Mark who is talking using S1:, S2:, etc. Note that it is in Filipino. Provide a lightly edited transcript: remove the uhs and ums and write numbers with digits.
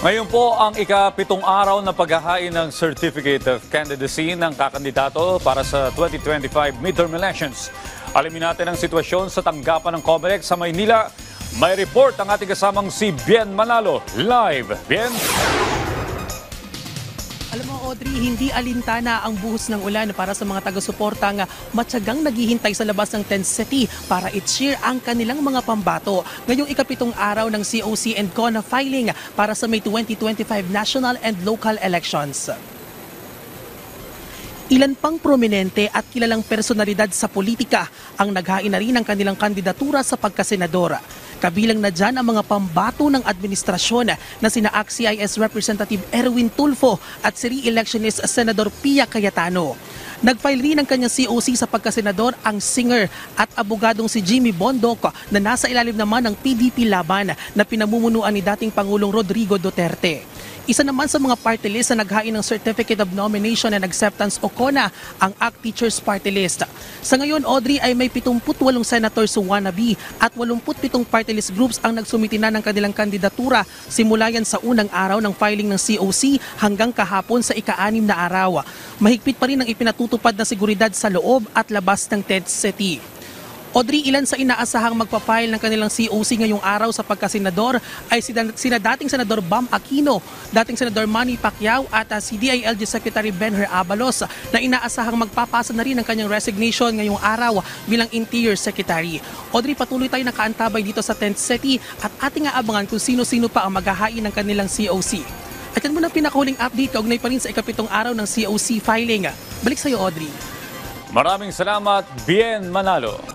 S1: Ngayon po ang ika-7 araw na paghahain ng Certificate of Candidacy ng kakandidato para sa 2025 midterm elections. Alamin natin ang sitwasyon sa tanggapan ng COMELEC sa Maynila. May report ang ating kasamang si Bien Manalo. Live, Bien!
S2: Alam mo, Audrey, hindi alintana ang buhos ng ulan para sa mga taga-suportang matyagang naghihintay sa labas ng tent city para i-cheer ang kanilang mga pambato. Ngayong ika-7 araw ng COC and CONA filing para sa May 2025 national and local elections. Ilan pang prominente at kilalang personalidad sa politika ang naghain na rin ng kanilang kandidatura sa pagkasenador. Kabilang na dyan ang mga pambato ng administrasyon na sina ACT-CIS Representative Erwin Tulfo at si re-electionist Senador Pia Cayetano. Nag-file rin ng kanyang COC sa pagkasenador ang singer at abogadong si Jimmy Bondoc na nasa ilalim naman ng PDP laban na pinamumunuan ni dating Pangulong Rodrigo Duterte. Isa naman sa mga party list na naghain ng Certificate of Nomination and Acceptance o CONA ang ACT Teachers Party List. Sa ngayon, Audrey, ay may 78 senators wannabe at 87 party list groups ang nagsumiti na ng kanilang kandidatura simula yan sa unang araw ng filing ng COC hanggang kahapon sa ika-6 na araw. Mahigpit pa rin ang ipinatutupad na seguridad sa loob at labas ng tent city. Audrey, ilan sa inaasahang magpa-file ng kanilang COC ngayong araw sa pagkasenador ay sina dating Senador Bam Aquino, dating Senador Manny Pacquiao at si DILG Secretary Benher Abalos na inaasahang magpapasa na rin ng kanyang resignation ngayong araw bilang Interior Secretary. Audrey, patuloy tayo nakaantabay dito sa tent city at ating aabangan kung sino-sino pa ang maghahain ng kanilang COC. At yan muna pinakahuling update kaugnay pa rin sa ika-7 araw ng COC filing. Balik sa iyo, Audrey.
S1: Maraming salamat, Bien Manalo.